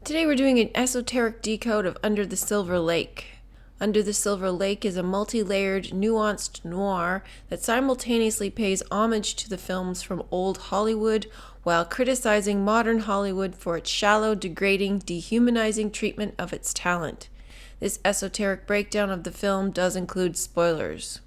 Today we're doing an esoteric decode of Under the Silver Lake. Under the Silver Lake is a multi-layered, nuanced noir that simultaneously pays homage to the films from old Hollywood while criticizing modern Hollywood for its shallow, degrading, dehumanizing treatment of its talent. This esoteric breakdown of the film does include spoilers.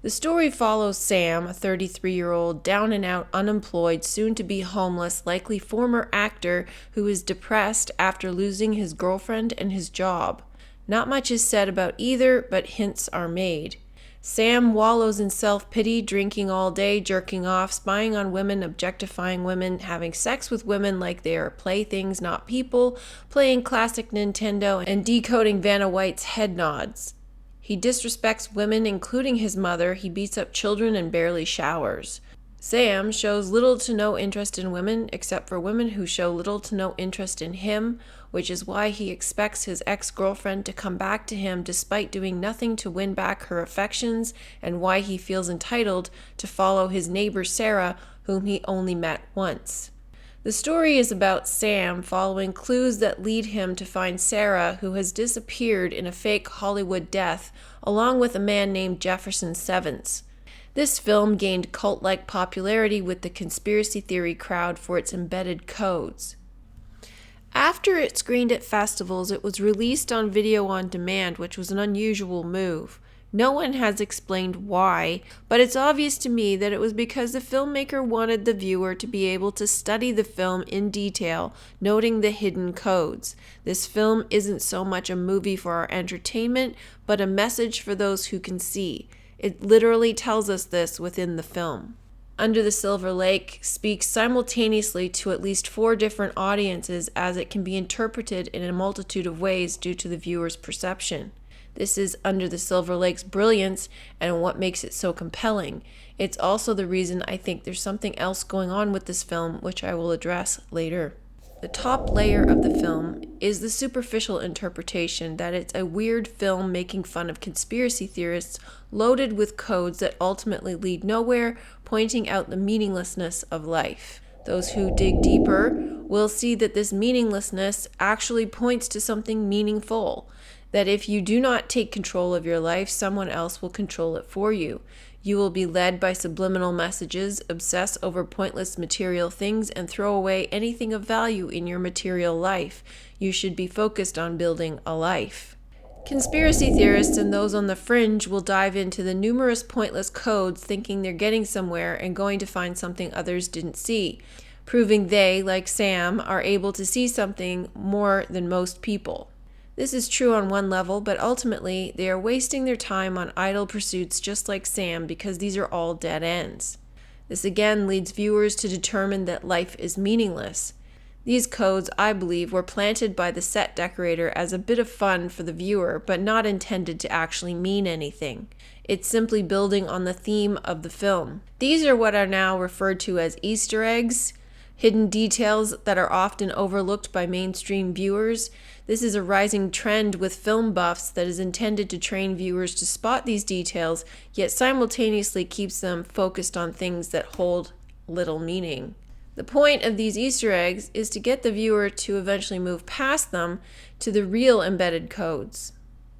The story follows Sam, a 33-year-old, down-and-out, unemployed, soon-to-be homeless, likely former actor who is depressed after losing his girlfriend and his job. Not much is said about either, but hints are made. Sam wallows in self-pity, drinking all day, jerking off, spying on women, objectifying women, having sex with women like they are playthings, not people, playing classic Nintendo, and decoding Vanna White's head nods. He disrespects women, including his mother. He beats up children and barely showers. Sam shows little to no interest in women, except for women who show little to no interest in him, which is why he expects his ex-girlfriend to come back to him despite doing nothing to win back her affections, and why he feels entitled to follow his neighbor Sarah, whom he only met once. The story is about Sam following clues that lead him to find Sarah, who has disappeared in a fake Hollywood death, along with a man named Jefferson Sevens. This film gained cult-like popularity with the conspiracy theory crowd for its embedded codes. After it screened at festivals, it was released on video on demand, which was an unusual move. No one has explained why, but it's obvious to me that it was because the filmmaker wanted the viewer to be able to study the film in detail, noting the hidden codes. This film isn't so much a movie for our entertainment, but a message for those who can see. It literally tells us this within the film. Under the Silver Lake speaks simultaneously to at least 4 different audiences, as it can be interpreted in a multitude of ways due to the viewer's perception. This is Under the Silver Lake's brilliance and what makes it so compelling. It's also the reason I think there's something else going on with this film, which I will address later. The top layer of the film is the superficial interpretation that it's a weird film making fun of conspiracy theorists, loaded with codes that ultimately lead nowhere, pointing out the meaninglessness of life. Those who dig deeper will see that this meaninglessness actually points to something meaningful. That if you do not take control of your life, someone else will control it for you. You will be led by subliminal messages, obsess over pointless material things, and throw away anything of value in your material life. You should be focused on building a life. Conspiracy theorists and those on the fringe will dive into the numerous pointless codes, thinking they're getting somewhere and going to find something others didn't see, proving they, like Sam, are able to see something more than most people. This is true on one level, but ultimately they are wasting their time on idle pursuits just like Sam, because these are all dead ends. This again leads viewers to determine that life is meaningless. These codes, I believe, were planted by the set decorator as a bit of fun for the viewer, but not intended to actually mean anything. It's simply building on the theme of the film. These are what are now referred to as Easter eggs, hidden details that are often overlooked by mainstream viewers. This is a rising trend with film buffs that is intended to train viewers to spot these details, yet simultaneously keeps them focused on things that hold little meaning. The point of these Easter eggs is to get the viewer to eventually move past them to the real embedded codes.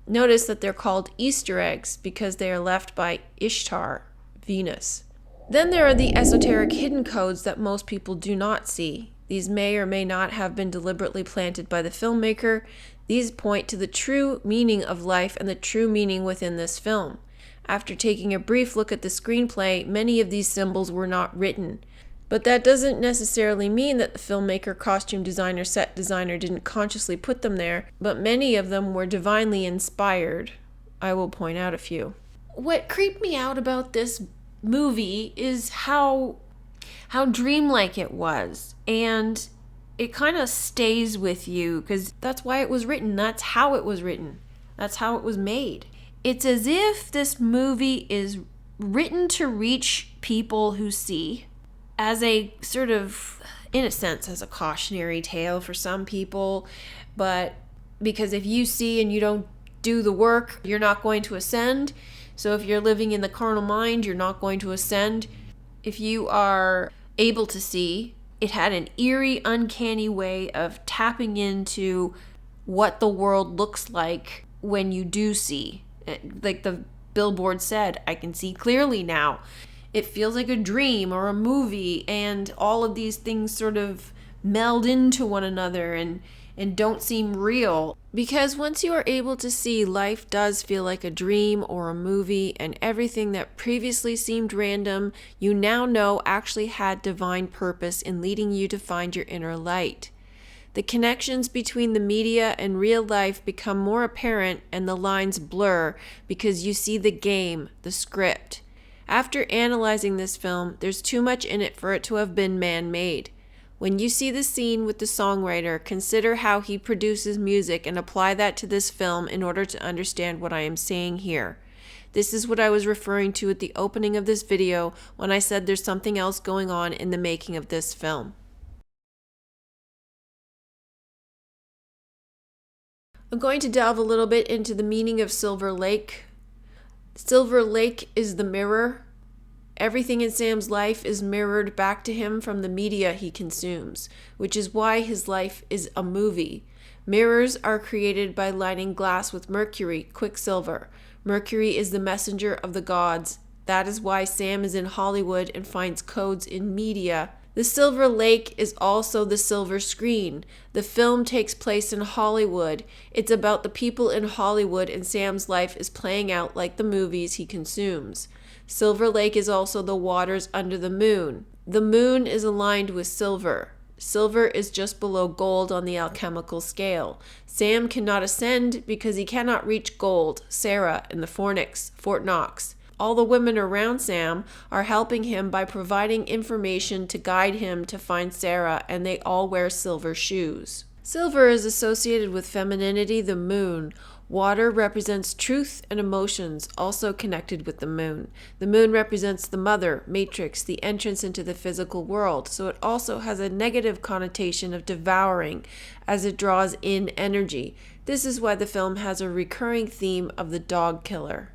Notice that they're called Easter eggs because they are left by Ishtar, Venus. Then there are the esoteric hidden codes that most people do not see. These may or may not have been deliberately planted by the filmmaker. These point to the true meaning of life and the true meaning within this film. After taking a brief look at the screenplay, many of these symbols were not written. But that doesn't necessarily mean that the filmmaker, costume designer, set designer didn't consciously put them there, but many of them were divinely inspired. I will point out a few. What creeped me out about this movie is how dreamlike it was, and it kind of stays with you because that's why it was written. That's how it was written. That's how it was made. It's as if this movie is written to reach people who see, as a sort of, in a sense, as a cautionary tale for some people, but because if you see and you don't do the work, you're not going to ascend. So if you're living in the carnal mind, you're not going to ascend. If you are able to see, It had an eerie, uncanny way of tapping into what the world looks like when you do see. Like the billboard said, I can see clearly now. It feels like a dream or a movie, and all of these things sort of meld into one another and don't seem real. Because once you are able to see, life does feel like a dream or a movie, and everything that previously seemed random, you now know actually had divine purpose in leading you to find your inner light. The connections between the media and real life become more apparent, and the lines blur because you see the game, the script. After analyzing this film, there's too much in it for it to have been man-made. When you see the scene with the songwriter, consider how he produces music and apply that to this film in order to understand what I am saying here. This is what I was referring to at the opening of this video when I said there's something else going on in the making of this film. I'm going to delve a little bit into the meaning of Silver Lake. Silver Lake is the mirror. Everything in Sam's life is mirrored back to him from the media he consumes, which is why his life is a movie. Mirrors are created by lining glass with mercury, quicksilver. Mercury is the messenger of the gods. That is why Sam is in Hollywood and finds codes in media. The Silver Lake is also the silver screen. The film takes place in Hollywood. It's about the people in Hollywood, and Sam's life is playing out like the movies he consumes. Silver Lake is also the waters under the moon. The moon is aligned with silver. Silver is just below gold on the alchemical scale. Sam cannot ascend because he cannot reach gold, Sarah, and the Fornix, Fort Knox. All the women around Sam are helping him by providing information to guide him to find Sarah, and they all wear silver shoes. Silver is associated with femininity, the moon. Water represents truth and emotions, also connected with the moon. The moon represents the mother, matrix, the entrance into the physical world, so it also has a negative connotation of devouring as it draws in energy. This is why the film has a recurring theme of the dog killer.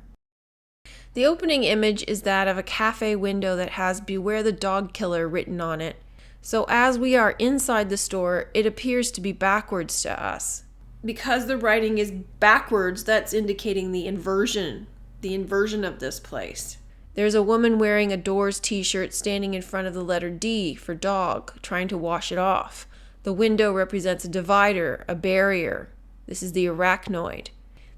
The opening image is that of a cafe window that has "Beware the Dog Killer" written on it. So as we are inside the store, it appears to be backwards to us. Because the writing is backwards, that's indicating the inversion of this place. There's a woman wearing a Doors t-shirt standing in front of the letter D for dog, trying to wash it off. The window represents a divider, a barrier. This is the arachnoid.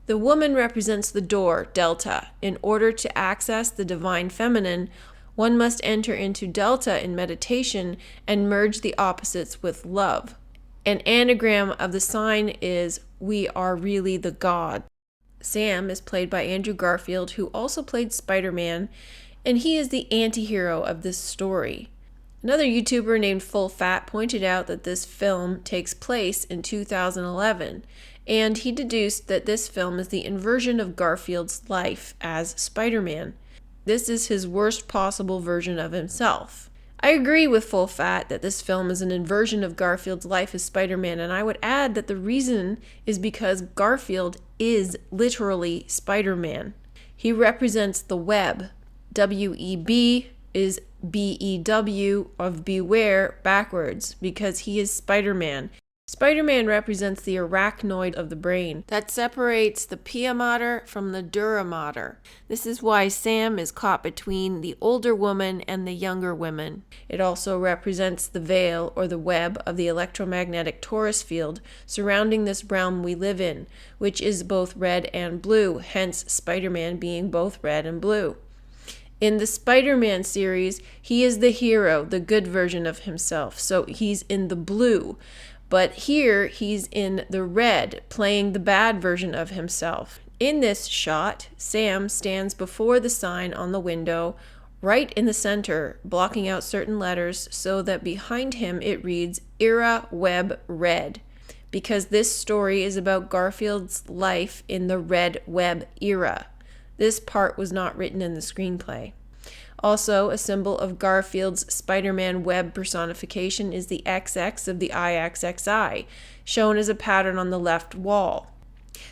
The woman represents the door, Delta. In order to access the divine feminine, one must enter into Delta in meditation and merge the opposites with love. An anagram of the sign is "We are really the God." Sam is played by Andrew Garfield, who also played Spider-Man, and he is the anti-hero of this story. Another YouTuber named Full Fat pointed out that this film takes place in 2011, and he deduced that this film is the inversion of Garfield's life as Spider-Man. This is his worst possible version of himself. I agree with Full Fat that this film is an inversion of Garfield's life as Spider-Man, and I would add that the reason is because Garfield is literally Spider-Man. He represents the web. W-E-B is B-E-W of beware backwards because he is Spider-Man. Spider-Man represents the arachnoid of the brain that separates the pia mater from the dura mater. This is why Sam is caught between the older woman and the younger women. It also represents the veil or the web of the electromagnetic torus field surrounding this realm we live in, which is both red and blue, hence Spider-Man being both red and blue. In the Spider-Man series, he is the hero, the good version of himself, so he's in the blue. But here, he's in the red, playing the bad version of himself. In this shot, Sam stands before the sign on the window, right in the center, blocking out certain letters so that behind him it reads Era Web Red, because this story is about Garfield's life in the Red Web era. This part was not written in the screenplay. Also, a symbol of Garfield's Spider-Man web personification is the XX of the IXXI, shown as a pattern on the left wall.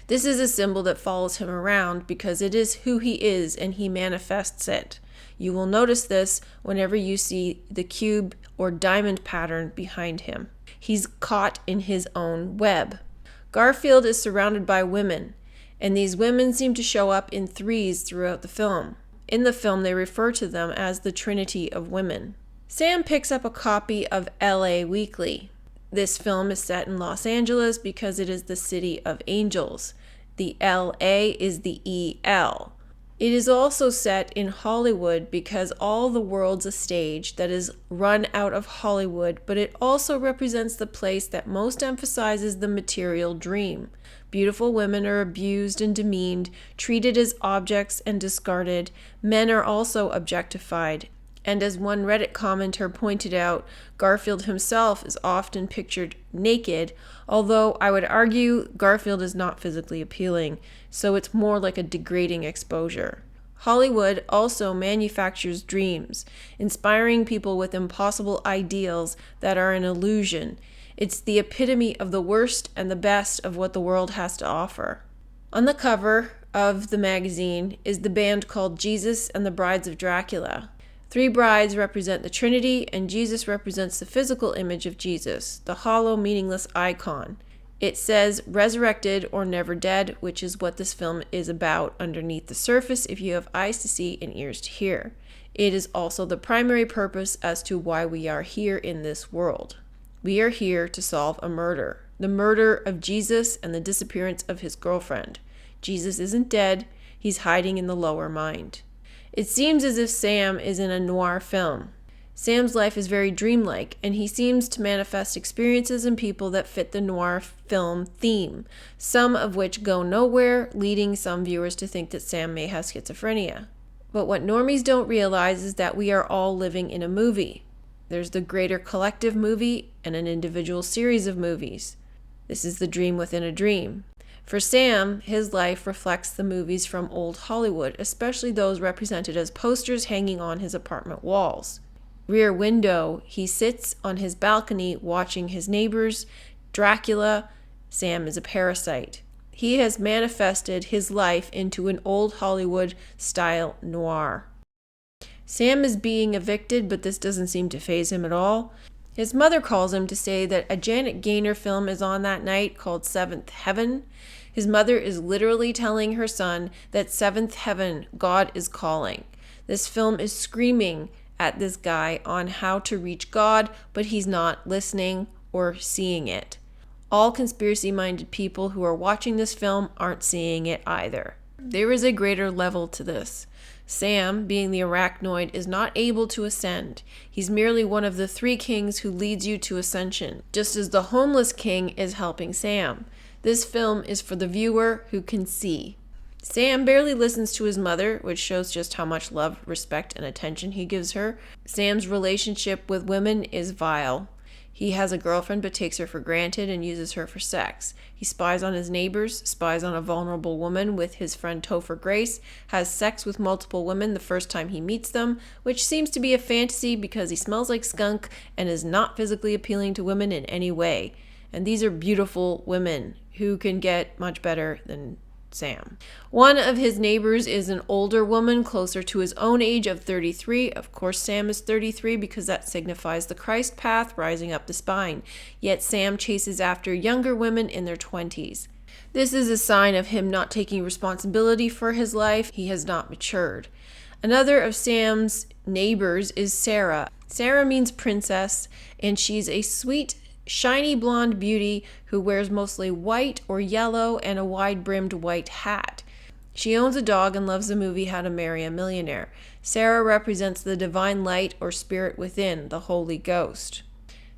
This is a symbol that follows him around because it is who he is and he manifests it. You will notice this whenever you see the cube or diamond pattern behind him. He's caught in his own web. Garfield is surrounded by women, and these women seem to show up in threes throughout the film. In the film, they refer to them as the Trinity of Women. Sam picks up a copy of LA Weekly. This film is set in Los Angeles because it is the city of angels. The LA is the EL. It is also set in Hollywood because all the world's a stage that is run out of Hollywood, but it also represents the place that most emphasizes the material dream. Beautiful women are abused and demeaned, treated as objects and discarded. Men are also objectified. And as one Reddit commenter pointed out, Garfield himself is often pictured naked, although I would argue Garfield is not physically appealing, so it's more like a degrading exposure. Hollywood also manufactures dreams, inspiring people with impossible ideals that are an illusion. It's the epitome of the worst and the best of what the world has to offer. On the cover of the magazine is the band called Jesus and the Brides of Dracula. 3 brides represent the Trinity, and Jesus represents the physical image of Jesus, the hollow, meaningless icon. It says resurrected or never dead, which is what this film is about underneath the surface if you have eyes to see and ears to hear. It is also the primary purpose as to why we are here in this world. We are here to solve a murder, the murder of Jesus and the disappearance of his girlfriend. Jesus isn't dead, he's hiding in the lower mind. It seems as if Sam is in a noir film. Sam's life is very dreamlike, and he seems to manifest experiences and people that fit the noir film theme, some of which go nowhere, leading some viewers to think that Sam may have schizophrenia. But what normies don't realize is that we are all living in a movie. There's the greater collective movie and an individual series of movies. This is the dream within a dream. For Sam, his life reflects the movies from old Hollywood, especially those represented as posters hanging on his apartment walls. Rear Window, he sits on his balcony watching his neighbors. Dracula, Sam is a parasite. He has manifested his life into an old Hollywood-style noir. Sam is being evicted, but this doesn't seem to faze him at all. His mother calls him to say that a Janet Gaynor film is on that night called Seventh Heaven. His mother is literally telling her son that Seventh Heaven, God is calling. This film is screaming at this guy on how to reach God, but he's not listening or seeing it. All conspiracy-minded people who are watching this film aren't seeing it either. There is a greater level to this. Sam, being the arachnoid, is not able to ascend. He's merely one of the 3 kings who leads you to ascension, just as the homeless king is helping Sam. This film is for the viewer who can see. Sam barely listens to his mother, which shows just how much love, respect, and attention he gives her. Sam's relationship with women is vile. He has a girlfriend but takes her for granted and uses her for sex. He spies on his neighbors, spies on a vulnerable woman with his friend Topher Grace, has sex with multiple women the first time he meets them, which seems to be a fantasy because he smells like skunk and is not physically appealing to women in any way. And these are beautiful women who can get much better than Sam. One of his neighbors is an older woman closer to his own age of 33. Of course, Sam is 33 because that signifies the Christ path rising up the spine. Yet Sam chases after younger women in their 20s. This is a sign of him not taking responsibility for his life. He has not matured. Another of Sam's neighbors is Sarah. Sarah means princess, and she's a sweet, shiny blonde beauty who wears mostly white or yellow and a wide-brimmed white hat. She owns a dog and loves the movie How to Marry a Millionaire. Sarah represents the divine light or spirit within, the Holy Ghost.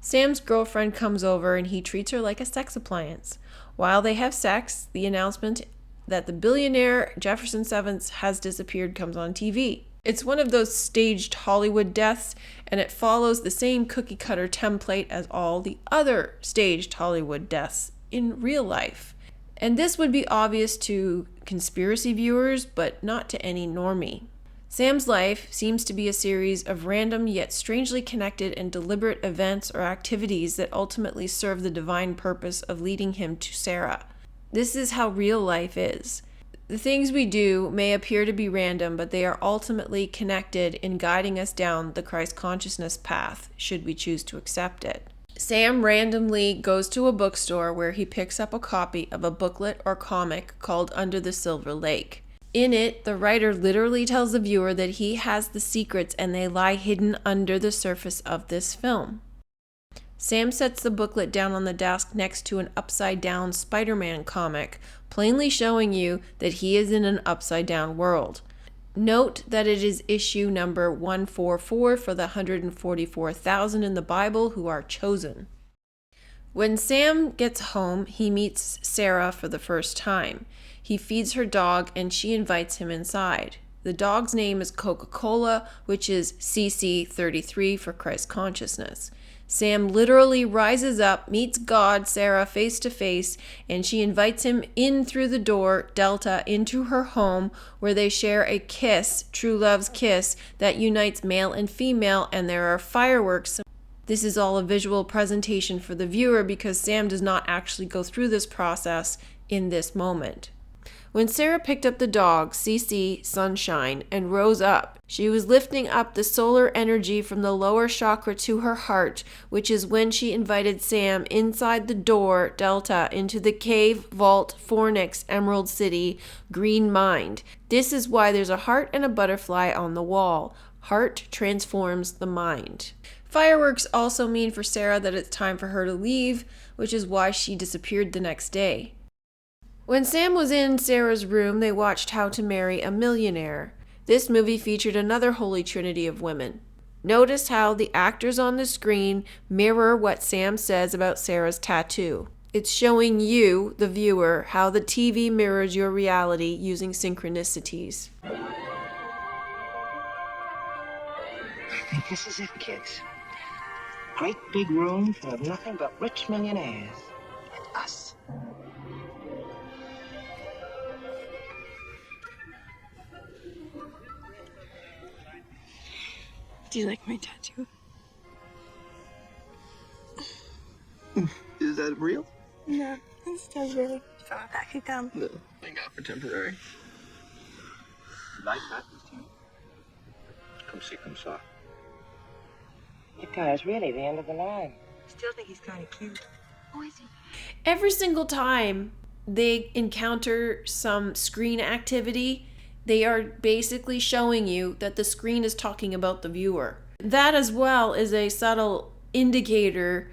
Sam's girlfriend comes over and he treats her like a sex appliance. While they have sex, the announcement that the billionaire Jefferson Sevens has disappeared comes on TV. It's one of those staged Hollywood deaths, and it follows the same cookie-cutter template as all the other staged Hollywood deaths in real life. And this would be obvious to conspiracy viewers, but not to any normie. Sam's life seems to be a series of random yet strangely connected and deliberate events or activities that ultimately serve the divine purpose of leading him to Sarah. This is how real life is. The things we do may appear to be random, but they are ultimately connected in guiding us down the Christ consciousness path, should we choose to accept it. Sam randomly goes to a bookstore where he picks up a copy of a booklet or comic called Under the Silver Lake. In it, the writer literally tells the viewer that he has the secrets and they lie hidden under the surface of this film. Sam sets the booklet down on the desk next to an upside-down Spider-Man comic, plainly showing you that he is in an upside-down world. Note that it is issue number 144 for the 144,000 in the Bible who are chosen. When Sam gets home, he meets Sarah for the first time. He feeds her dog and she invites him inside. The dog's name is Coca-Cola, which is CC33 for Christ consciousness. Sam literally rises up, meets God, Sarah, face to face, and she invites him in through the door, Delta, into her home, where they share a kiss, true love's kiss, that unites male and female, and there are fireworks. This is all a visual presentation for the viewer because Sam does not actually go through this process in this moment. When Sarah picked up the dog, CC, Sunshine, and rose up, she was lifting up the solar energy from the lower chakra to her heart, which is when she invited Sam inside the door, Delta, into the cave, vault, fornix, Emerald City, green mind. This is why there's a heart and a butterfly on the wall. Heart transforms the mind. Fireworks also mean for Sarah that it's time for her to leave, which is why she disappeared the next day. When Sam was in Sarah's room, they watched How to Marry a Millionaire. This movie featured another holy trinity of women. Notice how the actors on the screen mirror what Sam says about Sarah's tattoo. It's showing you, the viewer, how the TV mirrors your reality using synchronicities. I think this is it, kids. Great big room full of nothing but rich millionaires. And us. Do you like my tattoo? Is that real? No, it's temporary. From a pack of gum. No, thank God for temporary. Like that? Come see, come saw. That guy's really the end of the line. Still think he's kind of cute. Oh, is he? Every single time they encounter some screen activity, they are basically showing you that the screen is talking about the viewer. That as well is a subtle indicator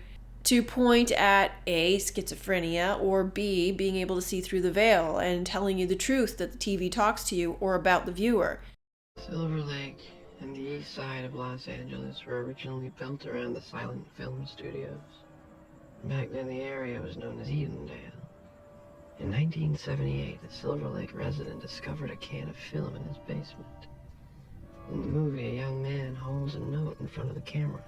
to point at A, schizophrenia, or B, being able to see through the veil and telling you the truth that the TV talks to you or about the viewer. Silver Lake and the east side of Los Angeles were originally built around the silent film studios. Back then the area was known as Edendale. In 1978, a Silver Lake resident discovered a can of film in his basement. In the movie, a young man holds a note in front of the camera.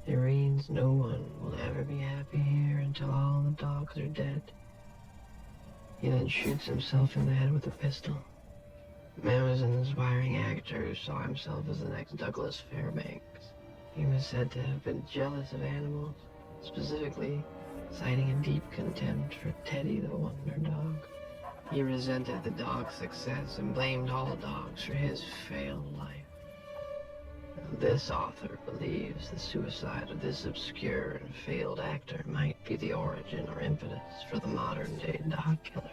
It reads, "No one will ever be happy here until all the dogs are dead." He then shoots himself in the head with a pistol. The man was an inspiring actor who saw himself as the next Douglas Fairbanks. He was said to have been jealous of animals, specifically citing a deep contempt for Teddy the Wonder Dog. He resented the dog's success and blamed all dogs for his failed life. This author believes the suicide of this obscure and failed actor might be the origin or impetus for the modern-day dog killer.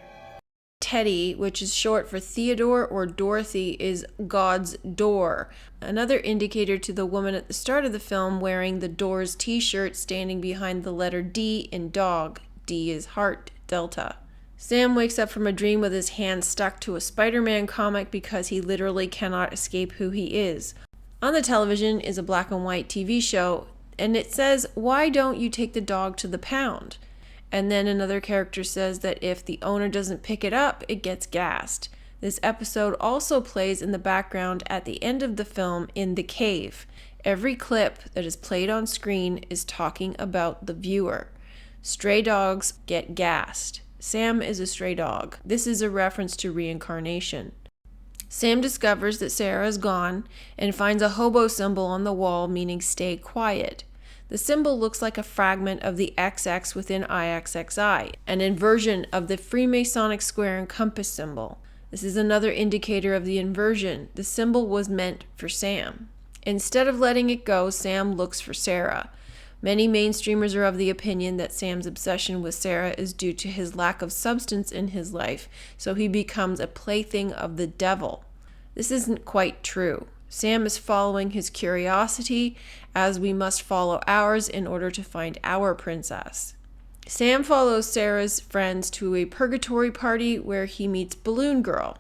Teddy, which is short for Theodore or Dorothy, is God's door. Another indicator to the woman at the start of the film wearing the Doors t-shirt standing behind the letter D in dog. D is heart, Delta. Sam wakes up from a dream with his hand stuck to a Spider-Man comic because he literally cannot escape who he is. On the television is a black and white TV show, and it says, "Why don't you take the dog to the pound?" And then another character says that if the owner doesn't pick it up, it gets gassed. This episode also plays in the background at the end of the film in the cave. Every clip that is played on screen is talking about the viewer. Stray dogs get gassed. Sam is a stray dog. This is a reference to reincarnation. Sam discovers that Sarah is gone and finds a hobo symbol on the wall meaning stay quiet. The symbol looks like a fragment of the XX within IXXI, an inversion of the Freemasonic square and compass symbol. This is another indicator of the inversion. The symbol was meant for Sam. Instead of letting it go, Sam looks for Sarah. Many mainstreamers are of the opinion that Sam's obsession with Sarah is due to his lack of substance in his life, so he becomes a plaything of the devil. This isn't quite true. Sam is following his curiosity, as we must follow ours in order to find our princess. Sam follows Sarah's friends to a purgatory party where he meets Balloon Girl.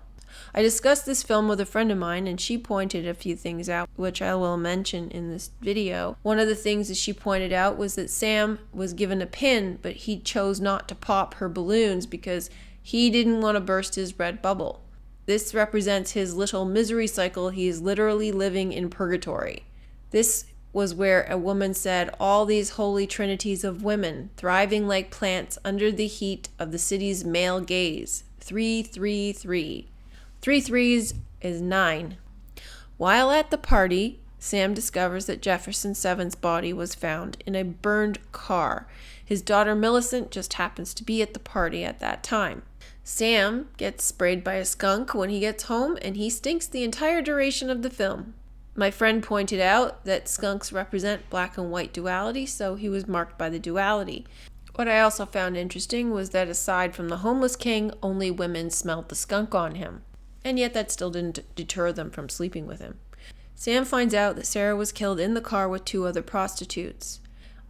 I discussed this film with a friend of mine, and she pointed a few things out, which I will mention in this video. One of the things that she pointed out was that Sam was given a pin, but he chose not to pop her balloons because he didn't want to burst his red bubble. This represents his little misery cycle. He is literally living in purgatory. This was where a woman said, all these holy trinities of women, thriving like plants under the heat of the city's male gaze. 333. 3 threes is 9. While at the party, Sam discovers that Jefferson Seven's body was found in a burned car. His daughter Millicent just happens to be at the party at that time. Sam gets sprayed by a skunk when he gets home, and he stinks the entire duration of the film. My friend pointed out that skunks represent black and white duality, so he was marked by the duality. What I also found interesting was that aside from the homeless king, only women smelled the skunk on him. And yet that still didn't deter them from sleeping with him. Sam finds out that Sarah was killed in the car with 2 other prostitutes.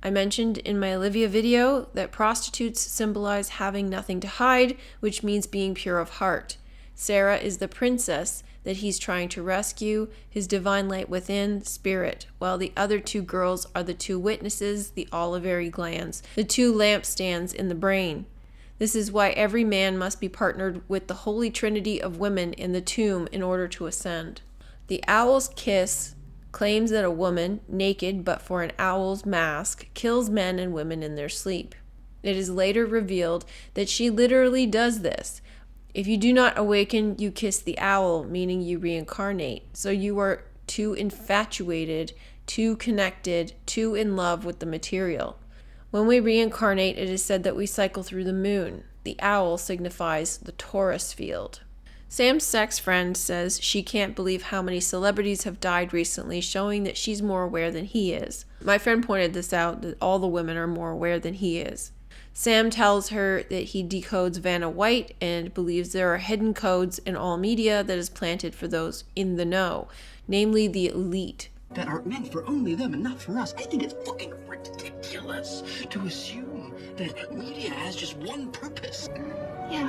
I mentioned in my Olivia video that prostitutes symbolize having nothing to hide, which means being pure of heart. Sarah is the princess that he's trying to rescue, his divine light within, spirit, while the other 2 girls are the 2 witnesses, the olivary glands, the 2 lampstands in the brain. This is why every man must be partnered with the holy trinity of women in the tomb in order to ascend. The owl's kiss claims that a woman, naked but for an owl's mask, kills men and women in their sleep. It is later revealed that she literally does this. If you do not awaken, you kiss the owl, meaning you reincarnate. So you are too infatuated, too connected, too in love with the material. When we reincarnate, it is said that we cycle through the moon. The owl signifies the Taurus field. Sam's sex friend says she can't believe how many celebrities have died recently, showing that she's more aware than he is. My friend pointed this out, that all the women are more aware than he is. Sam tells her that he decodes Vanna White and believes there are hidden codes in all media that is planted for those in the know, namely the elite. That are meant for only them and not for us. I think it's fucking ridiculous to assume that media has just one purpose. Yeah.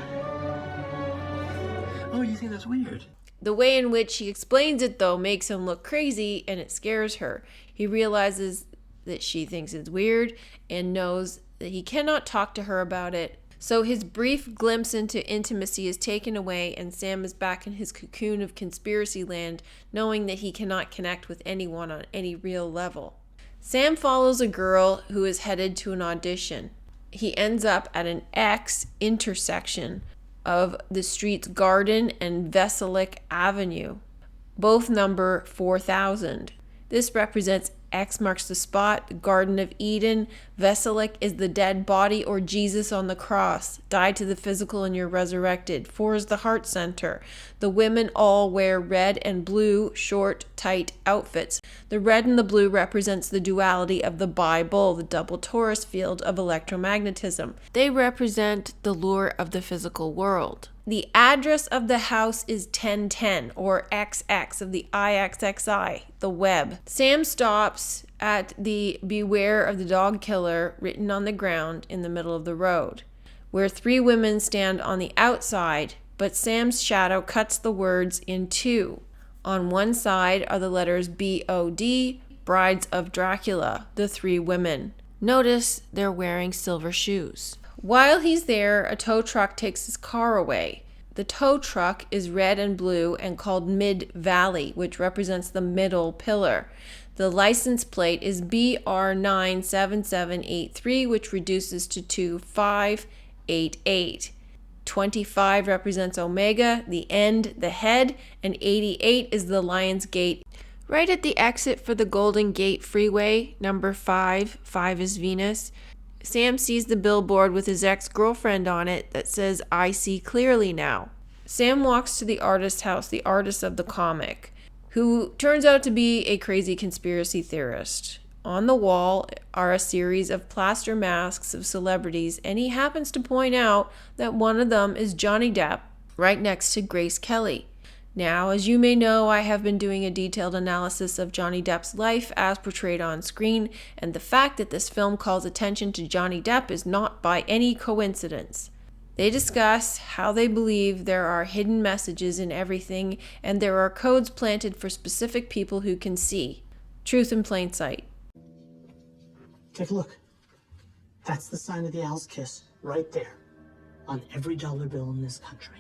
Oh, you think that's weird? The way in which he explains it, though, makes him look crazy, and it scares her. He realizes that she thinks it's weird and knows that he cannot talk to her about it. So his brief glimpse into intimacy is taken away, and Sam is back in his cocoon of conspiracy land, knowing that he cannot connect with anyone on any real level. Sam follows a girl who is headed to an audition. He ends up at an X intersection of the streets Garden and Vesalic Avenue, both number 4000. This represents X marks the spot, the Garden of Eden. Vesalic is the dead body or Jesus on the cross. Die to the physical and you're resurrected. 4 is the heart center. The women all wear red and blue, short, tight outfits. The red and the blue represents the duality of the Bible, the double torus field of electromagnetism. They represent the lure of the physical world. The address of the house is 1010, or XX of the IXXI, the web. Sam stops at the "Beware of the Dog Killer" written on the ground in the middle of the road, where 3 women stand on the outside, but Sam's shadow cuts the words in 2. On one side are the letters BOD, Brides of Dracula, the 3 women. Notice they're wearing silver shoes. While he's there, a tow truck takes his car away. The tow truck is red and blue and called Mid Valley, which represents the middle pillar. The license plate is BR97783, which reduces to 2588. 25 represents Omega, the end, the head, and 88 is the Lion's Gate, Right at the exit for the Golden Gate Freeway, number 5 is Venus, Sam sees the billboard with his ex-girlfriend on it that says, "I see clearly now." Sam walks to the artist's house, the artist of the comic, who turns out to be a crazy conspiracy theorist. On the wall are a series of plaster masks of celebrities, and he happens to point out that one of them is Johnny Depp, right next to Grace Kelly. Now, as you may know, I have been doing a detailed analysis of Johnny Depp's life as portrayed on screen, and the fact that this film calls attention to Johnny Depp is not by any coincidence. They discuss how they believe there are hidden messages in everything, and there are codes planted for specific people who can see. Truth in plain sight. Take a look. That's the sign of the owl's kiss, right there, on every dollar bill in this country.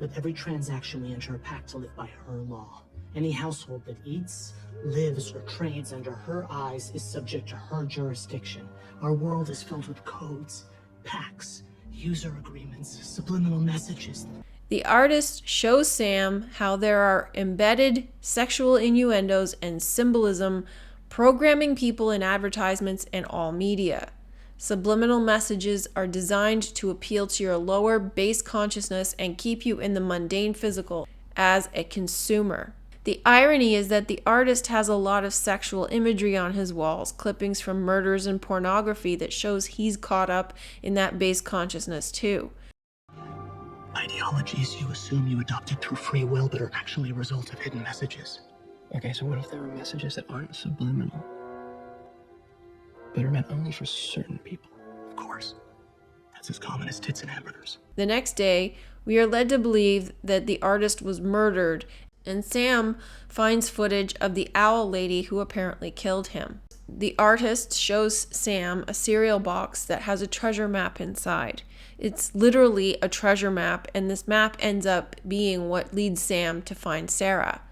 With every transaction, we enter a pact to live by her law. Any household that eats, lives, or trades under her eyes is subject to her jurisdiction. Our world is filled with codes, pacts, user agreements, subliminal messages. The artist shows Sam how there are embedded sexual innuendos and symbolism programming people in advertisements and all media. Subliminal messages are designed to appeal to your lower base consciousness and keep you in the mundane physical as a consumer. The irony is that the artist has a lot of sexual imagery on his walls, clippings from murders and pornography that shows he's caught up in that base consciousness too. Ideologies you assume you adopted through free will but are actually a result of hidden messages. Okay, so what if there are messages that aren't subliminal, but are meant only for certain people? Of course. That's as common as tits and hamburgers. The next day, we are led to believe that the artist was murdered, and Sam finds footage of the owl lady who apparently killed him. The artist shows Sam a cereal box that has a treasure map inside. It's literally a treasure map, and this map ends up being what leads Sam to find Sarah.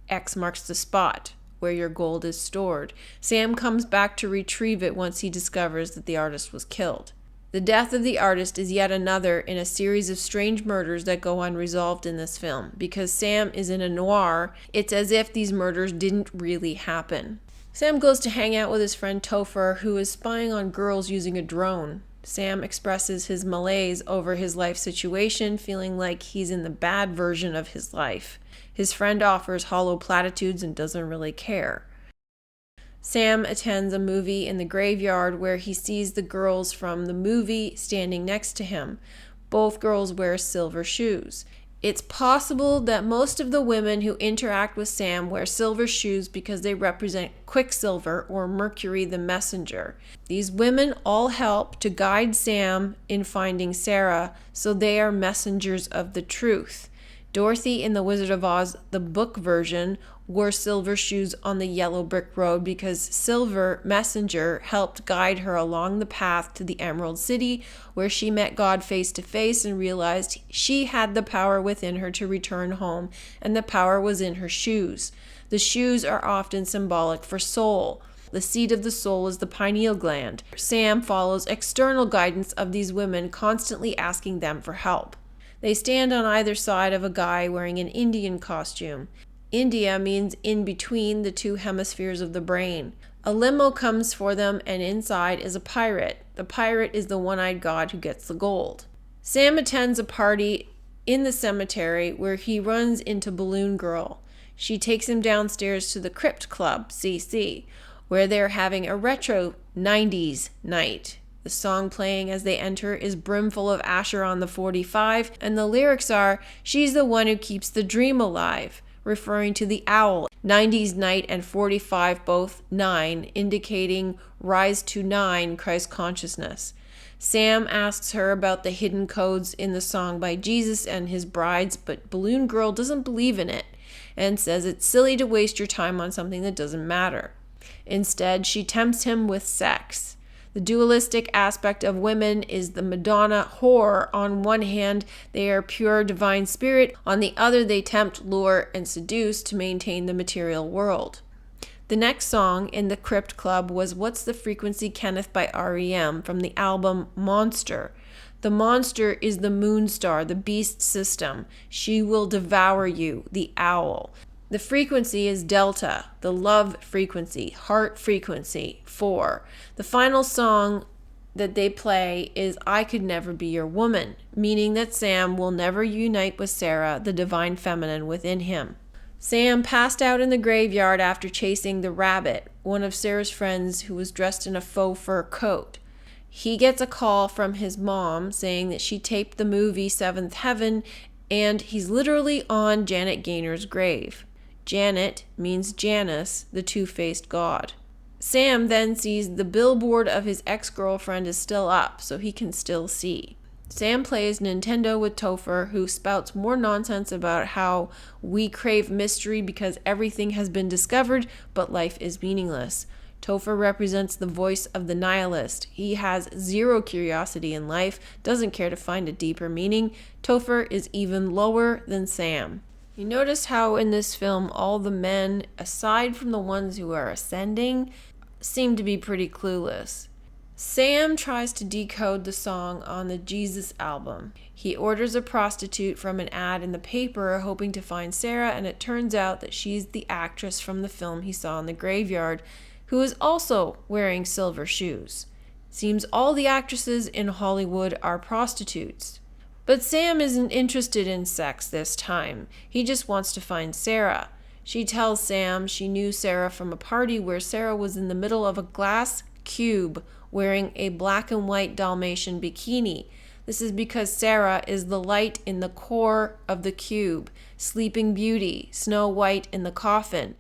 X marks the spot where your gold is stored. Sam comes back to retrieve it once he discovers that the artist was killed. The death of the artist is yet another in a series of strange murders that go unresolved in this film. Because Sam is in a noir, it's as if these murders didn't really happen. Sam goes to hang out with his friend Topher, who is spying on girls using a drone. Sam expresses his malaise over his life situation, feeling like he's in the bad version of his life. His friend offers hollow platitudes and doesn't really care. Sam attends a movie in the graveyard where he sees the girls from the movie standing next to him. Both girls wear silver shoes. It's possible that most of the women who interact with Sam wear silver shoes because they represent Quicksilver or Mercury the Messenger. These women all help to guide Sam in finding Sarah, so they are messengers of the truth. Dorothy in The Wizard of Oz, the book version, wore silver shoes on the yellow brick road because Silver Messenger helped guide her along the path to the Emerald City, where she met God face to face and realized she had the power within her to return home, and the power was in her shoes. The shoes are often symbolic for soul. The seat of the soul is the pineal gland. Sam follows external guidance of these women, constantly asking them for help. They stand on either side of a guy wearing an Indian costume. India means in between the two hemispheres of the brain. A limo comes for them, and inside is a pirate. The pirate is the one-eyed god who gets the gold. Sam attends a party in the cemetery where he runs into Balloon Girl. She takes him downstairs to the Crypt Club, CC, where they're having a retro 90s night. The song playing as they enter is Brimful of Asher on the 45, and the lyrics are, "She's the one who keeps the dream alive," referring to the owl. 90s night and 45, both 9, indicating rise to 9 Christ consciousness. Sam asks her about the hidden codes in the song by Jesus and his brides, but Balloon Girl doesn't believe in it and says it's silly to waste your time on something that doesn't matter. Instead, she tempts him with sex. The dualistic aspect of women is the Madonna whore. On one hand, they are pure divine spirit. On the other, they tempt, lure, and seduce to maintain the material world. The next song in the Crypt Club was What's the Frequency, Kenneth by REM from the album Monster. The monster is the moon star, the beast system. She will devour you, the owl. The frequency is delta, the love frequency, heart frequency, 4. The final song that they play is I Could Never Be Your Woman, meaning that Sam will never unite with Sarah, the divine feminine within him. Sam passed out in the graveyard after chasing the rabbit, one of Sarah's friends who was dressed in a faux fur coat. He gets a call from his mom saying that she taped the movie Seventh Heaven, and he's literally on Janet Gaynor's grave. Janet means Janus, the two-faced god. Sam then sees the billboard of his ex-girlfriend is still up, so he can still see. Sam plays Nintendo with Topher, who spouts more nonsense about how we crave mystery because everything has been discovered, but life is meaningless. Topher represents the voice of the nihilist. He has zero curiosity in life, doesn't care to find a deeper meaning. Topher is even lower than Sam. You notice how in this film all the men, aside from the ones who are ascending, seem to be pretty clueless. Sam tries to decode the song on the Jesus album. He orders a prostitute from an ad in the paper hoping to find Sarah, and it turns out that she's the actress from the film he saw in the graveyard, who is also wearing silver shoes. Seems all the actresses in Hollywood are prostitutes. But Sam isn't interested in sex this time. He just wants to find Sarah. She tells Sam she knew Sarah from a party where Sarah was in the middle of a glass cube wearing a black and white Dalmatian bikini. This is because Sarah is the light in the core of the cube, Sleeping Beauty, Snow White in the coffin.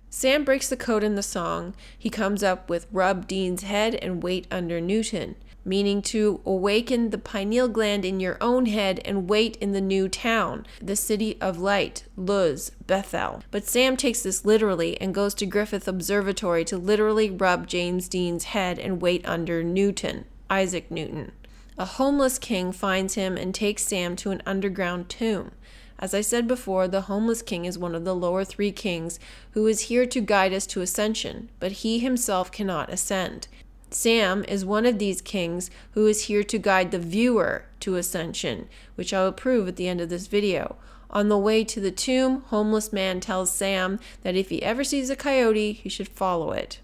Sam breaks the code in the song. He comes up with rub Dean's head and wait under Newton, meaning to awaken the pineal gland in your own head and wait in the new town, the city of light, Luz, Bethel. But Sam takes this literally and goes to Griffith Observatory to literally rub James Dean's head and wait under Newton, Isaac Newton. A homeless king finds him and takes Sam to an underground tomb. As I said before, the homeless king is one of the lower 3 kings who is here to guide us to ascension, but he himself cannot ascend. Sam is one of these kings who is here to guide the viewer to ascension, which I will prove at the end of this video. On the way to the tomb, homeless man tells Sam that if he ever sees a coyote, he should follow it.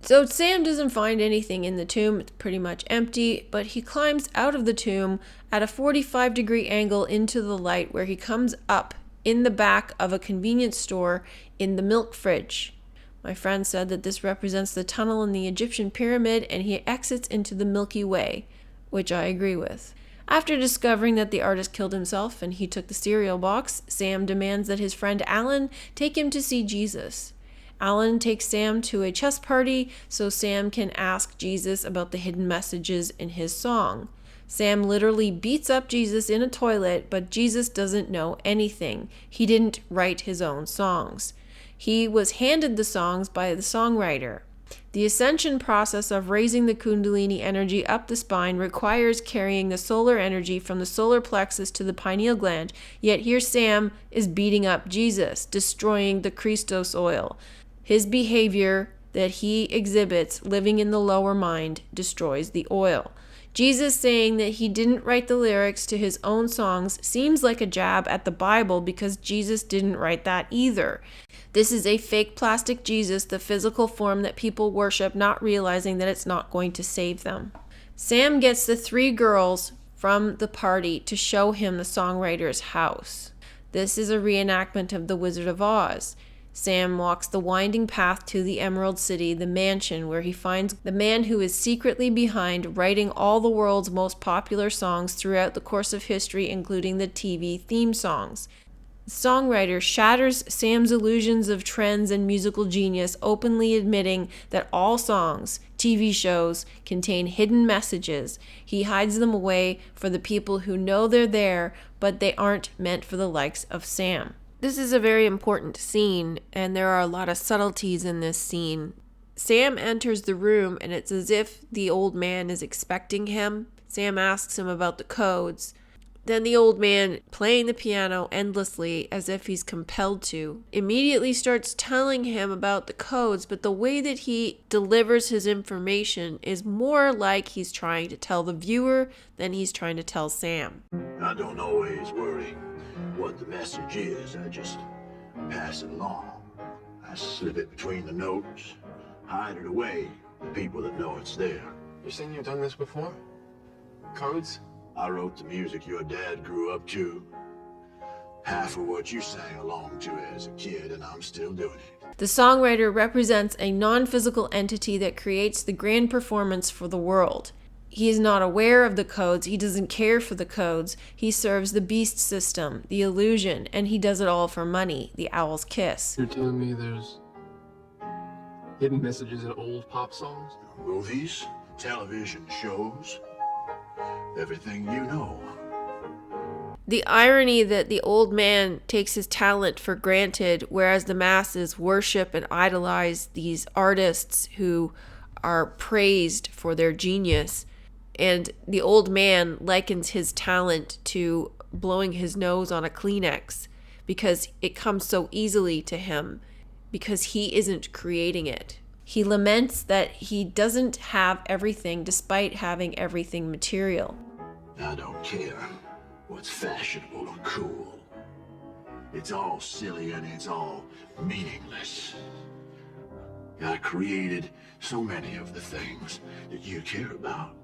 So Sam doesn't find anything in the tomb, it's pretty much empty, but he climbs out of the tomb at a 45-degree angle into the light where he comes up in the back of a convenience store in the milk fridge. My friend said that this represents the tunnel in the Egyptian pyramid and he exits into the Milky Way, which I agree with. After discovering that the artist killed himself and he took the cereal box, Sam demands that his friend Alan take him to see Jesus. Alan takes Sam to a chess party so Sam can ask Jesus about the hidden messages in his song. Sam literally beats up Jesus in a toilet, but Jesus doesn't know anything. He didn't write his own songs. He was handed the songs by the songwriter. The ascension process of raising the Kundalini energy up the spine requires carrying the solar energy from the solar plexus to the pineal gland, yet here Sam is beating up Jesus, destroying the Christos oil. His behavior that he exhibits living in the lower mind destroys the oil. Jesus saying that he didn't write the lyrics to his own songs seems like a jab at the Bible because Jesus didn't write that either. This is a fake plastic Jesus, the physical form that people worship, not realizing that it's not going to save them. Sam gets the 3 girls from the party to show him the songwriter's house. This is a reenactment of The Wizard of Oz. Sam walks the winding path to the Emerald City, the mansion, where he finds the man who is secretly behind writing all the world's most popular songs throughout the course of history, including the TV theme songs. The songwriter shatters Sam's illusions of trends and musical genius, openly admitting that all songs, TV shows, contain hidden messages. He hides them away for the people who know they're there, but they aren't meant for the likes of Sam. This is a very important scene, and there are a lot of subtleties in this scene. Sam enters the room, and it's as if the old man is expecting him. Sam asks him about the codes. Then the old man, playing the piano endlessly as if he's compelled to, immediately starts telling him about the codes, but the way that he delivers his information is more like he's trying to tell the viewer than he's trying to tell Sam. I don't always worry what the message is. pass it along. I slip it between the notes, hide it away from people that know it's there. You're saying you've done this before? Codes? I wrote the music your dad grew up to. Half of what you sang along to as a kid, and I'm still doing it. The songwriter represents a non-physical entity that creates the grand performance for the world. He is not aware of the codes. He doesn't care for the codes. He serves the beast system, the illusion, and he does it all for money, the owl's kiss. You're telling me there's hidden messages in old pop songs? Movies, television shows, everything you know. The irony that the old man takes his talent for granted, whereas the masses worship and idolize these artists who are praised for their genius. And the old man likens his talent to blowing his nose on a Kleenex because it comes so easily to him because he isn't creating it. He laments that he doesn't have everything despite having everything material. I don't care what's fashionable or cool. It's all silly and it's all meaningless. I created so many of the things that you care about.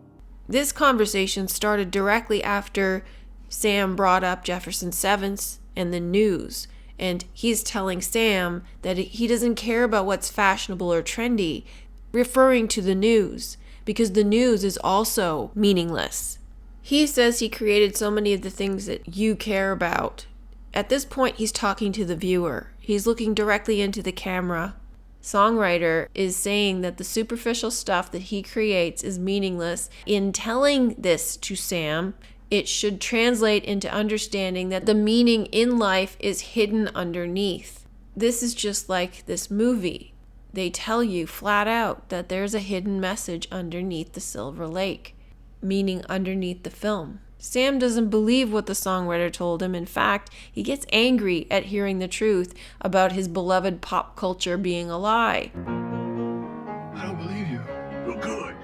This conversation started directly after Sam brought up Jefferson Sevens and the news. And he's telling Sam that he doesn't care about what's fashionable or trendy, referring to the news, because the news is also meaningless. He says he created so many of the things that you care about. At this point, he's talking to the viewer. He's looking directly into the camera. Songwriter is saying that the superficial stuff that he creates is meaningless. In telling this to Sam, it should translate into understanding that the meaning in life is hidden underneath. This is just like this movie. They tell you flat out that there's a hidden message underneath the Silver Lake, meaning underneath the film. Sam doesn't believe what the songwriter told him. In fact, he gets angry at hearing the truth about his beloved pop culture being a lie. I don't believe you. Well, good.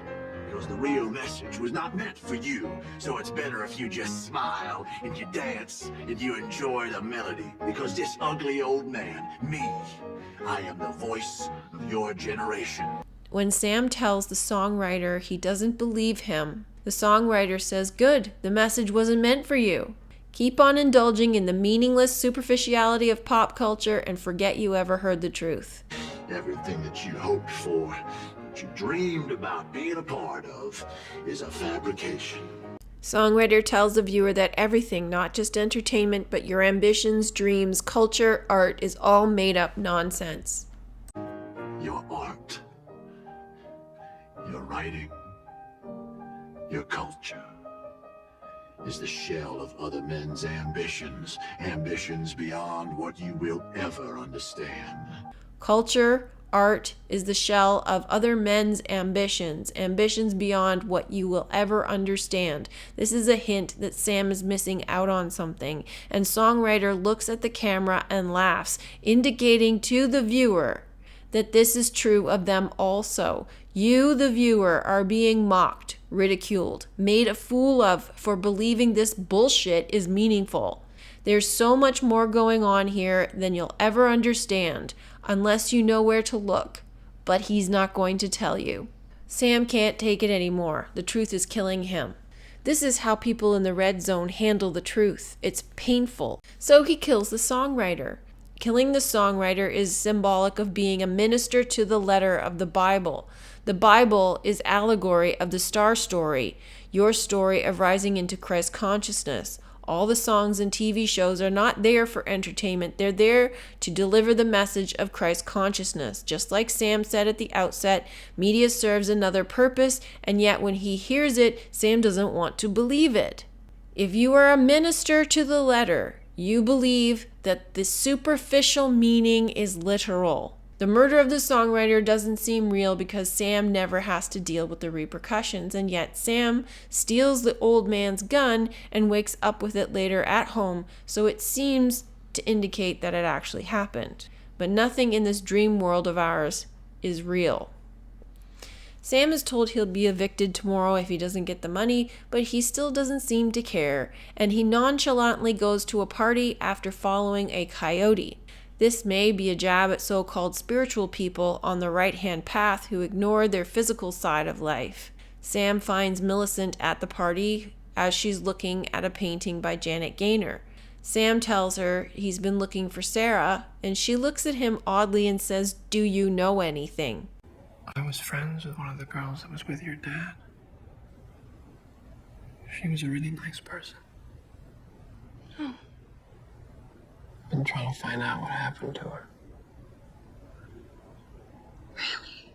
Because the real message was not meant for you. So it's better if you just smile and you dance and you enjoy the melody. Because this ugly old man, me, I am the voice of your generation. When Sam tells the songwriter he doesn't believe him, the songwriter says, "Good, the message wasn't meant for you. Keep on indulging in the meaningless superficiality of pop culture and forget you ever heard the truth." Everything that you hoped for, that you dreamed about being a part of, is a fabrication. Songwriter tells the viewer that everything, not just entertainment, but your ambitions, dreams, culture, art, is all made up nonsense. Your art, your writing, your culture is the shell of other men's ambitions, ambitions beyond what you will ever understand. Culture, art, is the shell of other men's ambitions, ambitions beyond what you will ever understand. This is a hint that Sam is missing out on something, and songwriter looks at the camera and laughs, indicating to the viewer that this is true of them also. You, the viewer, are being mocked, ridiculed, made a fool of for believing this bullshit is meaningful. There's so much more going on here than you'll ever understand unless you know where to look, but he's not going to tell you. Sam can't take it anymore. The truth is killing him. This is how people in the red zone handle the truth. It's painful. So he kills the songwriter. Killing the songwriter is symbolic of being a minister to the letter of the Bible. The Bible is allegory of the star story, your story of rising into Christ consciousness. All the songs and TV shows are not there for entertainment. They're there to deliver the message of Christ consciousness. Just like Sam said at the outset, media serves another purpose, and yet when he hears it, Sam doesn't want to believe it. If you are a minister to the letter, you believe that the superficial meaning is literal. The murder of the songwriter doesn't seem real because Sam never has to deal with the repercussions, and yet Sam steals the old man's gun and wakes up with it later at home, so it seems to indicate that it actually happened. But nothing in this dream world of ours is real. Sam is told he'll be evicted tomorrow if he doesn't get the money, but he still doesn't seem to care, and he nonchalantly goes to a party after following a coyote. This may be a jab at so-called spiritual people on the right-hand path who ignore their physical side of life. Sam finds Millicent at the party as she's looking at a painting by Janet Gaynor. Sam tells her he's been looking for Sarah, and she looks at him oddly and says, "Do you know anything?" I was friends with one of the girls that was with your dad. She was a really nice person. Been trying to find out what happened to her. Really?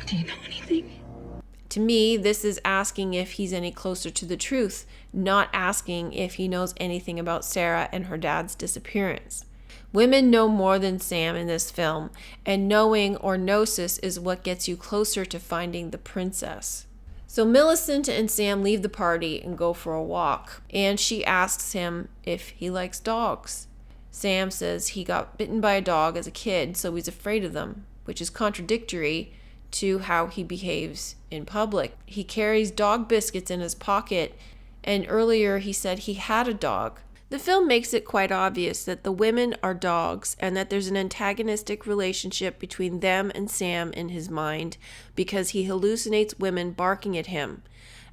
Do you know anything? To me, this is asking if he's any closer to the truth, not asking if he knows anything about Sarah and her dad's disappearance. Women know more than Sam in this film, and knowing or gnosis is what gets you closer to finding the princess. So Millicent and Sam leave the party and go for a walk, and she asks him if he likes dogs. Sam says he got bitten by a dog as a kid, so he's afraid of them, which is contradictory to how he behaves in public. He carries dog biscuits in his pocket, and earlier he said he had a dog. The film makes it quite obvious that the women are dogs and that there's an antagonistic relationship between them and Sam in his mind because he hallucinates women barking at him.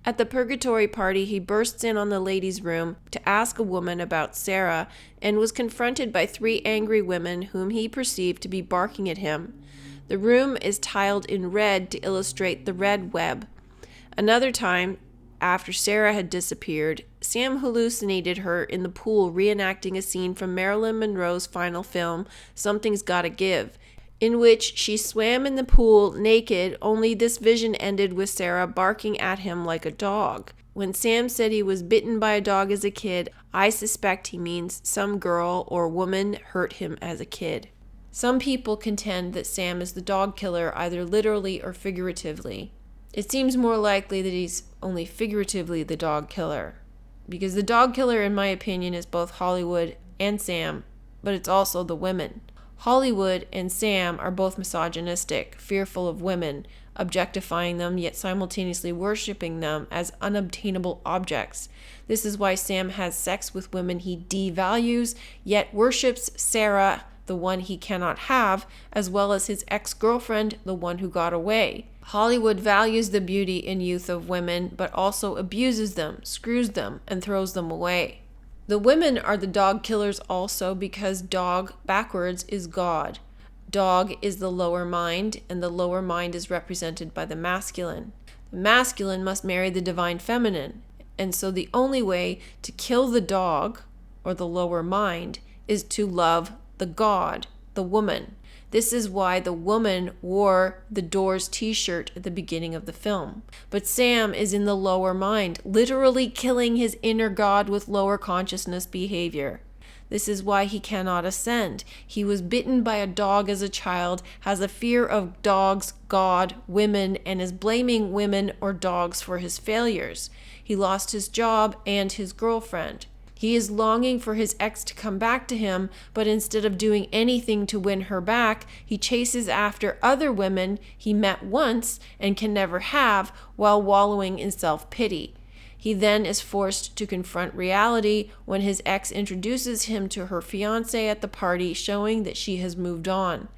At the purgatory party, he bursts in on the ladies' room to ask a woman about Sarah and was confronted by 3 angry women whom he perceived to be barking at him. The room is tiled in red to illustrate the red web. Another time, after Sarah had disappeared, Sam hallucinated her in the pool reenacting a scene from Marilyn Monroe's final film, Something's Gotta Give, in which she swam in the pool naked, only this vision ended with Sarah barking at him like a dog. When Sam said he was bitten by a dog as a kid, I suspect he means some girl or woman hurt him as a kid. Some people contend that Sam is the dog killer either literally or figuratively. It seems more likely that he's only figuratively the dog killer, because the dog killer, in my opinion, is both Hollywood and Sam, but it's also the women. Hollywood and Sam are both misogynistic, fearful of women, objectifying them, yet simultaneously worshiping them as unobtainable objects. This is why Sam has sex with women he devalues, yet worships Sarah, the one he cannot have, as well as his ex-girlfriend, the one who got away. Hollywood values the beauty and youth of women, but also abuses them, screws them, and throws them away. The women are the dog killers also because dog backwards is God. Dog is the lower mind, and the lower mind is represented by the masculine. The masculine must marry the divine feminine, and so the only way to kill the dog, or the lower mind, is to love the God, the woman. This is why the woman wore the Doors t-shirt at the beginning of the film. But Sam is in the lower mind, literally killing his inner God with lower consciousness behavior. This is why he cannot ascend. He was bitten by a dog as a child, has a fear of dogs, God, women, and is blaming women or dogs for his failures. He lost his job and his girlfriend. He is longing for his ex to come back to him, but instead of doing anything to win her back, he chases after other women he met once and can never have while wallowing in self-pity. He then is forced to confront reality when his ex introduces him to her fiancé at the party, showing that she has moved on.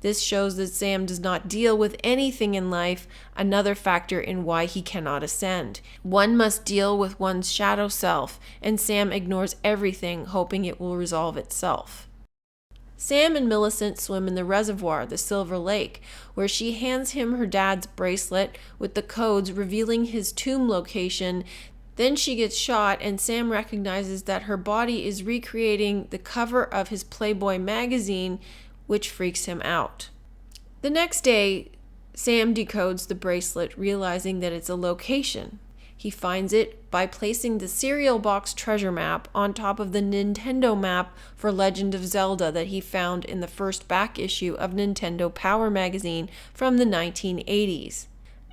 This shows that Sam does not deal with anything in life, another factor in why he cannot ascend. One must deal with one's shadow self, and Sam ignores everything, hoping it will resolve itself. Sam and Millicent swim in the reservoir, the Silver Lake, where she hands him her dad's bracelet with the codes revealing his tomb location. Then she gets shot, and Sam recognizes that her body is recreating the cover of his Playboy magazine, which freaks him out. The next day, Sam decodes the bracelet, realizing that it's a location. He finds it by placing the cereal box treasure map on top of the Nintendo map for Legend of Zelda that he found in the first back issue of Nintendo Power magazine from the 1980s.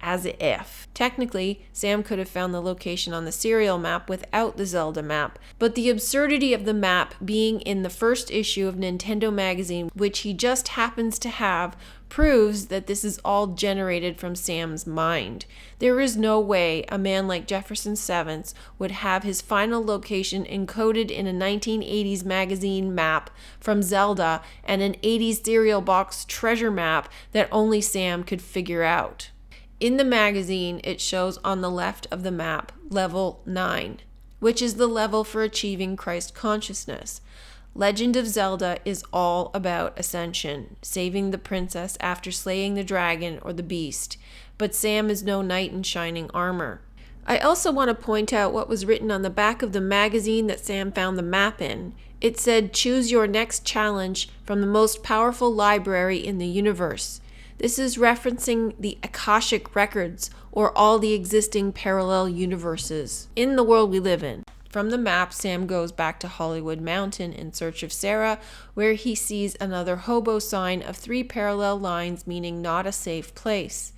as if. Technically, Sam could have found the location on the serial map without the Zelda map, but the absurdity of the map being in the first issue of Nintendo Magazine, which he just happens to have, proves that this is all generated from Sam's mind. There is no way a man like Jefferson Sevens would have his final location encoded in a 1980s magazine map from Zelda and an 80s cereal box treasure map that only Sam could figure out. In the magazine, it shows on the left of the map level 9, which is the level for achieving Christ consciousness. Legend of Zelda is all about ascension, saving the princess after slaying the dragon or the beast, but Sam is no knight in shining armor. I also want to point out what was written on the back of the magazine that Sam found the map in. It said, "Choose your next challenge from the most powerful library in the universe." This is referencing the Akashic records, or all the existing parallel universes in the world we live in. From the map, Sam goes back to Hollywood Mountain in search of Sarah, where he sees another hobo sign of 3 parallel lines meaning not a safe place.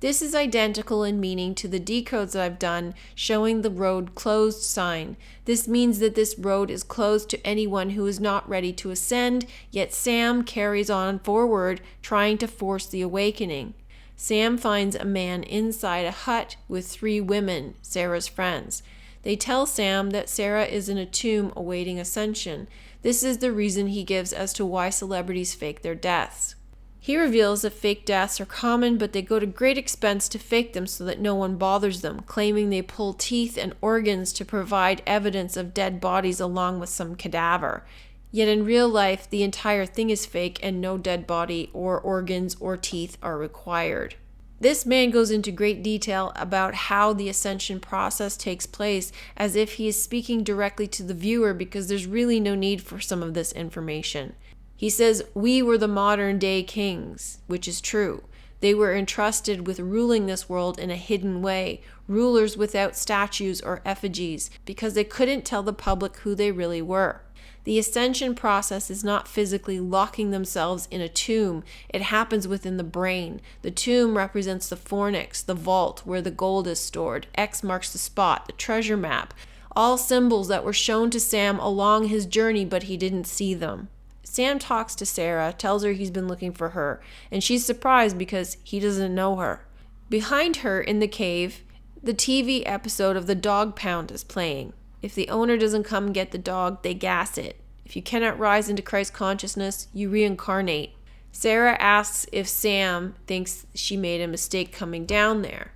This is identical in meaning to the decodes that I've done showing the road closed sign. This means that this road is closed to anyone who is not ready to ascend, yet Sam carries on forward, trying to force the awakening. Sam finds a man inside a hut with 3 women, Sarah's friends. They tell Sam that Sarah is in a tomb awaiting ascension. This is the reason he gives as to why celebrities fake their deaths. He reveals that fake deaths are common, but they go to great expense to fake them so that no one bothers them, claiming they pull teeth and organs to provide evidence of dead bodies along with some cadaver. Yet in real life, the entire thing is fake and no dead body or organs or teeth are required. This man goes into great detail about how the ascension process takes place, as if he is speaking directly to the viewer, because there's really no need for some of this information. He says, "We were the modern day kings," which is true. They were entrusted with ruling this world in a hidden way, rulers without statues or effigies, because they couldn't tell the public who they really were. The ascension process is not physically locking themselves in a tomb. It happens within the brain. The tomb represents the fornix, the vault where the gold is stored. X marks the spot, the treasure map. All symbols that were shown to Sam along his journey, but he didn't see them. Sam talks to Sarah, tells her he's been looking for her, and she's surprised because he doesn't know her. Behind her in the cave, the TV episode of The Dog Pound is playing. If the owner doesn't come and get the dog, they gas it. If you cannot rise into Christ consciousness, you reincarnate. Sarah asks if Sam thinks she made a mistake coming down there.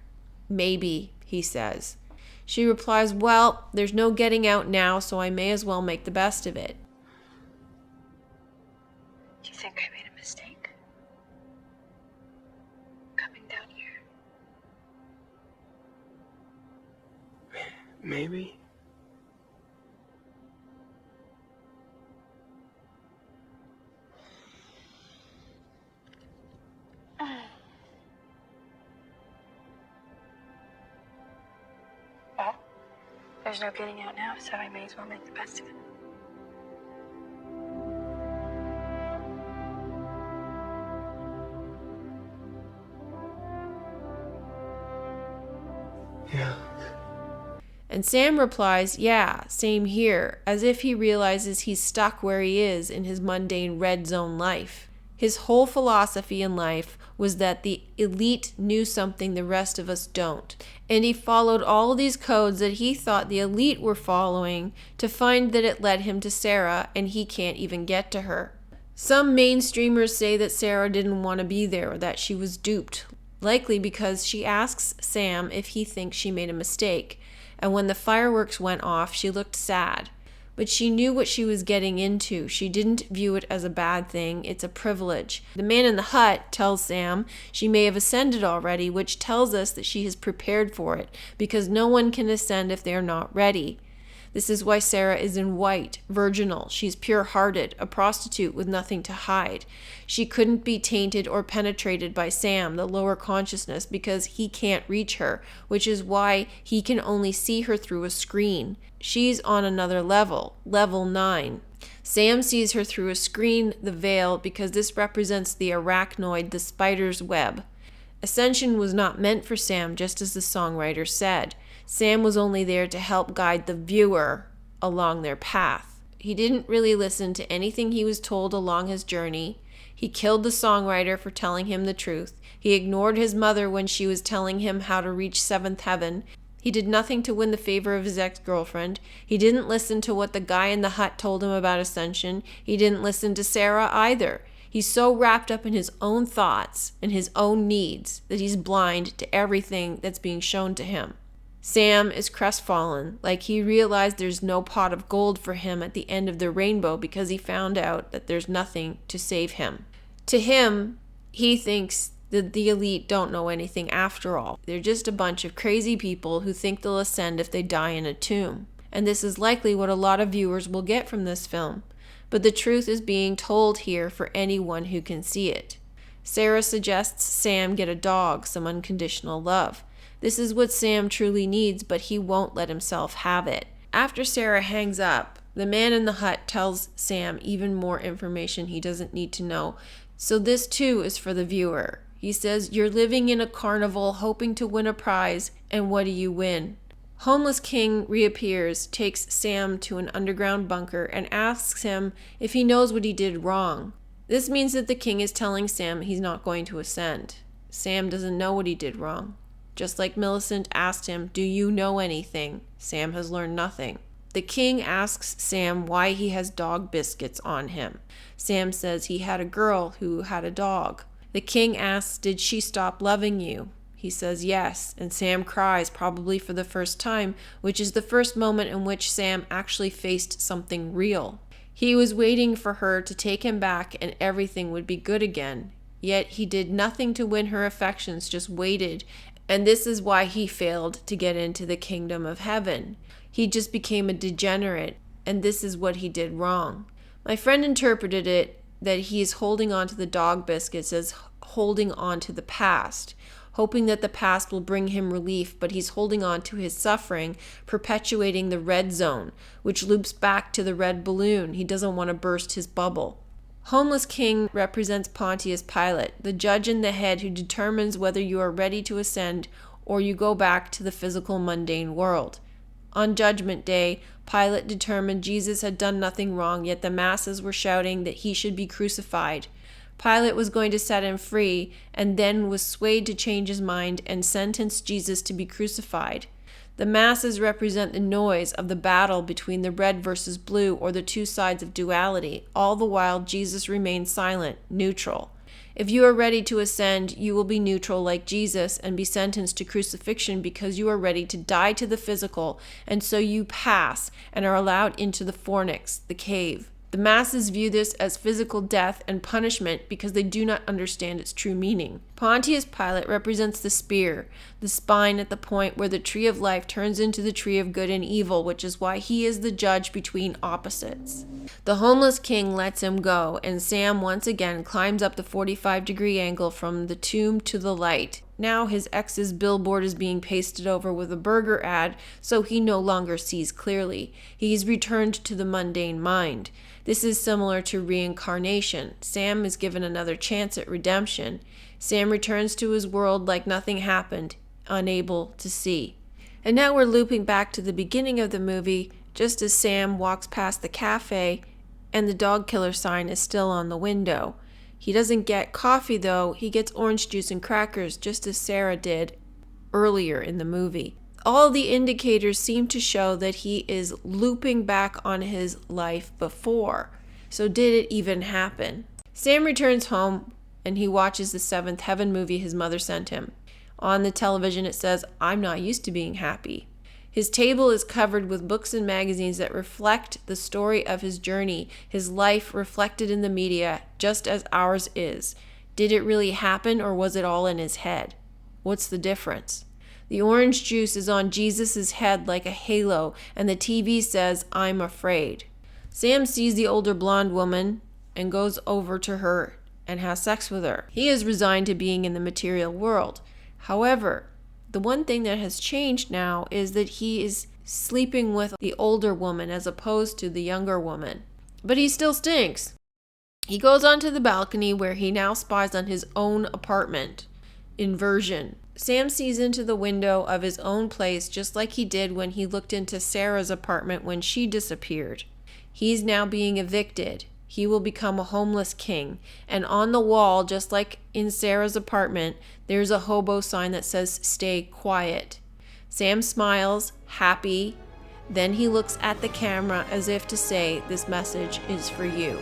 "Maybe," he says. She replies, "Well, there's no getting out now, so I may as well make the best of it." Do you think I made a mistake? Coming down here? Maybe. Well, there's no getting out now, so I may as well make the best of it. Yeah. And Sam replies, "Yeah, same here," as if he realizes he's stuck where he is in his mundane red zone life. His whole philosophy in life was that the elite knew something the rest of us don't. And he followed all these codes that he thought the elite were following to find that it led him to Sarah, and he can't even get to her. Some mainstreamers say that Sarah didn't want to be there, or that she was duped, likely because she asks Sam if he thinks she made a mistake. And when the fireworks went off, she looked sad. But she knew what she was getting into. She didn't view it as a bad thing. It's a privilege. The man in the hut tells Sam she may have ascended already, which tells us that she has prepared for it, because no one can ascend if they are not ready. This is why Sarah is in white, virginal. She's pure-hearted, a prostitute with nothing to hide. She couldn't be tainted or penetrated by Sam, the lower consciousness, because he can't reach her, which is why he can only see her through a screen. She's on another level, level 9. Sam sees her through a screen, the veil, because this represents the arachnoid, the spider's web. Ascension was not meant for Sam, just as the songwriter said. Sam was only there to help guide the viewer along their path. He didn't really listen to anything he was told along his journey. He killed the songwriter for telling him the truth. He ignored his mother when she was telling him how to reach seventh heaven. He did nothing to win the favor of his ex-girlfriend. He didn't listen to what the guy in the hut told him about Ascension. He didn't listen to Sarah either. He's so wrapped up in his own thoughts and his own needs that he's blind to everything that's being shown to him. Sam is crestfallen, like he realized there's no pot of gold for him at the end of the rainbow because he found out that there's nothing to save him. To him, he thinks that the elite don't know anything after all. They're just a bunch of crazy people who think they'll ascend if they die in a tomb. And this is likely what a lot of viewers will get from this film. But the truth is being told here for anyone who can see it. Sarah suggests Sam get a dog, some unconditional love. This is what Sam truly needs, but he won't let himself have it. After Sarah hangs up, the man in the hut tells Sam even more information he doesn't need to know. So this too is for the viewer. He says, "You're living in a carnival hoping to win a prize, and what do you win?" Homeless King reappears, takes Sam to an underground bunker, and asks him if he knows what he did wrong. This means that the king is telling Sam he's not going to ascend. Sam doesn't know what he did wrong. Just like Millicent asked him, "Do you know anything?" Sam has learned nothing. The king asks Sam why he has dog biscuits on him. Sam says he had a girl who had a dog. The king asks, "Did she stop loving you?" He says yes, and Sam cries, probably for the first time, which is the first moment in which Sam actually faced something real. He was waiting for her to take him back and everything would be good again. Yet he did nothing to win her affections, just waited, and this is why he failed to get into the kingdom of heaven. He just became a degenerate, and this is what he did wrong. My friend interpreted it that he is holding on to the dog biscuits as holding on to the past, hoping that the past will bring him relief, but he's holding on to his suffering, perpetuating the red zone, which loops back to the red balloon. He doesn't want to burst his bubble. Homeless King represents Pontius Pilate, the judge in the head who determines whether you are ready to ascend or you go back to the physical mundane world. On Judgment Day, Pilate determined Jesus had done nothing wrong, yet the masses were shouting that he should be crucified. Pilate was going to set him free, and then was swayed to change his mind and sentenced Jesus to be crucified. The masses represent the noise of the battle between the red versus blue, or the two sides of duality. All the while, Jesus remained silent, neutral. If you are ready to ascend, you will be neutral like Jesus and be sentenced to crucifixion because you are ready to die to the physical, and so you pass and are allowed into the fornix, the cave. The masses view this as physical death and punishment because they do not understand its true meaning. Pontius Pilate represents the spear, the spine at the point where the tree of life turns into the tree of good and evil, which is why he is the judge between opposites. The homeless king lets him go, and Sam once again climbs up the 45-degree angle from the tomb to the light. Now his ex's billboard is being pasted over with a burger ad, so he no longer sees clearly. He's returned to the mundane mind. This is similar to reincarnation. Sam is given another chance at redemption. Sam returns to his world like nothing happened, unable to see. And now we're looping back to the beginning of the movie, just as Sam walks past the cafe and the dog killer sign is still on the window. He doesn't get coffee though, he gets orange juice and crackers just as Sarah did earlier in the movie. All the indicators seem to show that he is looping back on his life before. So did it even happen? Sam returns home and he watches the Seventh Heaven movie his mother sent him. On the television it says, "I'm not used to being happy." His table is covered with books and magazines that reflect the story of his journey, his life reflected in the media, just as ours is. Did it really happen, or was it all in his head? What's the difference? The orange juice is on Jesus' head like a halo, and the TV says, "I'm afraid." Sam sees the older blonde woman and goes over to her and has sex with her. He is resigned to being in the material world. However, the one thing that has changed now is that he is sleeping with the older woman as opposed to the younger woman. But he still stinks. He goes onto the balcony where he now spies on his own apartment. Inversion. Sam sees into the window of his own place just like he did when he looked into Sarah's apartment when she disappeared. He's now being evicted. He will become a homeless king. And on the wall, just like in Sarah's apartment, there's a hobo sign that says, "Stay quiet." Sam smiles, happy. Then he looks at the camera as if to say, "This message is for you."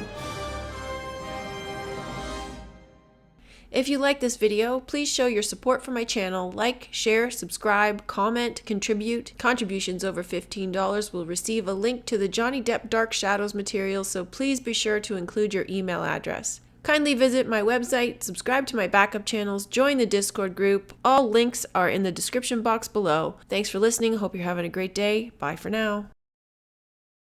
If you like this video, please show your support for my channel. Like, share, subscribe, comment, contribute. Contributions over $15 will receive a link to the Johnny Depp Dark Shadows material, so please be sure to include your email address. Kindly visit my website, subscribe to my backup channels, join the Discord group. All links are in the description box below. Thanks for listening. Hope you're having a great day. Bye for now.